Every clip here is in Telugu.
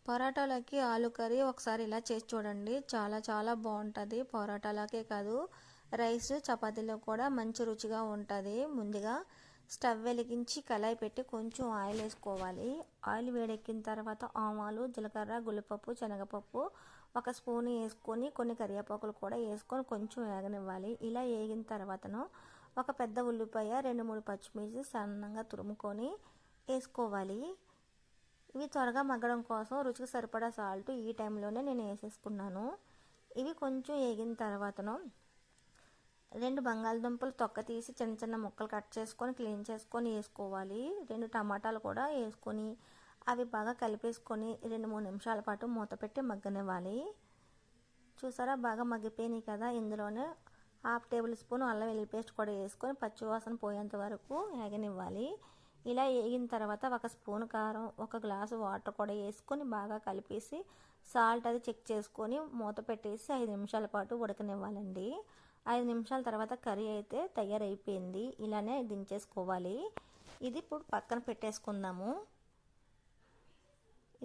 పరోటాలకి ఆలు కర్రీ ఒకసారి ఇలా చేసి చూడండి. చాలా చాలా బాగుంటుంది. పరోటాలకే కాదు, రైస్ చపాతీలో కూడా మంచి రుచిగా ఉంటుంది. ముందుగా స్టవ్ వెలిగించి కళాయి పెట్టి కొంచెం ఆయిల్ వేసుకోవాలి. ఆయిల్ వేడెక్కిన తర్వాత ఆవాలు, జీలకర్ర, గుల్లిపప్పు, శనగపప్పు ఒక స్పూన్ వేసుకొని కొన్ని కరివేపాకులు కూడా వేసుకొని కొంచెం వేగనివ్వాలి. ఇలా వేగిన తర్వాతను ఒక పెద్ద ఉల్లిపాయ, 2-3 పచ్చిమిర్చి సన్నంగా తురుముకొని వేసుకోవాలి. ఇవి త్వరగా మగ్గడం కోసం రుచికి సరిపడా సాల్ట్ ఈ టైంలోనే నేను వేసేసుకున్నాను. ఇవి కొంచెం వేగిన తర్వాతను 2 బంగాళదుంపలు తొక్క తీసి చిన్న చిన్న ముక్కలు కట్ చేసుకొని క్లీన్ చేసుకొని వేసుకోవాలి. 2 టమాటాలు కూడా వేసుకొని అవి బాగా కలిపేసుకొని 2-3 నిమిషాల పాటు మూత పెట్టి మగ్గనివ్వాలి. చూసారా, బాగా మగ్గిపోయినాయి కదా. ఇందులోనే 1/2 టేబుల్ స్పూన్ అల్లం వెల్లుల్లి పేస్ట్ కూడా వేసుకొని పచ్చివాసన పోయేంత వరకు వేగనివ్వాలి. ఇలా వేగిన తర్వాత 1 స్పూన్ కారం, 1 గ్లాసు వాటర్ కూడా వేసుకొని బాగా కలిపేసి సాల్ట్ అది చెక్ చేసుకొని మూత పెట్టేసి 5 నిమిషాల పాటు ఉడకనివ్వాలండి. 5 నిమిషాల తర్వాత కర్రీ అయితే తయారైపోయింది. ఇలానే దించేసుకోవాలి. ఇది ఇప్పుడు పక్కన పెట్టేసుకుందాము.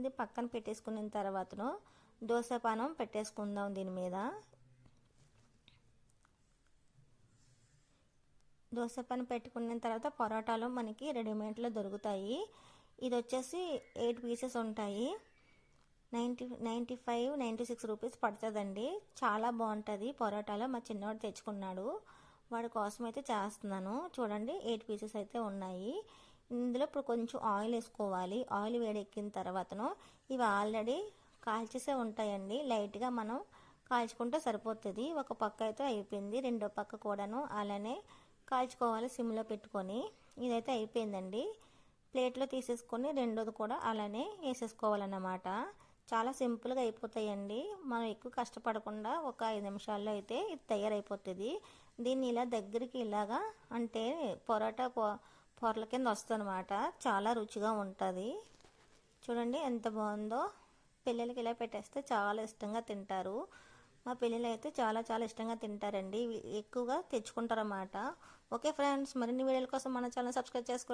ఇది పక్కన పెట్టేసుకున్న తర్వాతను దోశ పానం పెట్టేసుకుందాం. దీని మీద దోశ పానం పెట్టుకున్న తర్వాత పరోటాలు మనకి రెడీమేడ్లో దొరుకుతాయి. ఇది వచ్చేసి 8 పీసెస్ ఉంటాయి. 95-96 రూపీస్ పడుతుందండి. చాలా బాగుంటుంది పరోటాలో. మా చిన్నవాడు తెచ్చుకున్నాడు, వాడి కోసం అయితే చేస్తున్నాను. చూడండి, 8 పీసెస్ అయితే ఉన్నాయి. ఇందులో ఇప్పుడు కొంచెం ఆయిల్ వేసుకోవాలి. ఆయిల్ వేడెక్కిన తర్వాతను ఇవి ఆల్రెడీ కాల్చేసే ఉంటాయండి. లైట్గా మనం కాల్చుకుంటే సరిపోతుంది. ఒక పక్క అయితే అయిపోయింది, రెండో పక్క కూడాను అలానే కాల్చుకోవాలి సిమ్లో పెట్టుకొని. ఇదైతే అయిపోయిందండి. ప్లేట్లో తీసేసుకొని రెండోది కూడా అలానే వేసేసుకోవాలన్నమాట. చాలా సింపుల్గా అయిపోతాయండి. మనం ఎక్కువ కష్టపడకుండా ఒక 5 నిమిషాల్లో అయితే ఇది తయారైపోతుంది. దీన్ని ఇలా దగ్గరికి ఇలాగా అంటే పొరాటా పొరల కింద వస్తుందన్నమాట. చాలా రుచిగా ఉంటుంది. చూడండి ఎంత బాగుందో. పిల్లలకి ఇలా పెట్టేస్తే చాలా ఇష్టంగా తింటారు. మా పిల్లలు అయితే చాలా చాలా ఇష్టంగా తింటారండి. ఎక్కువగా తెచ్చుకుంటారన్నమాట. ఓకే ఫ్రెండ్స్, మరిన్ని వీడియోల కోసం మన ఛానల్ సబ్స్క్రైబ్ చేసుకోండి.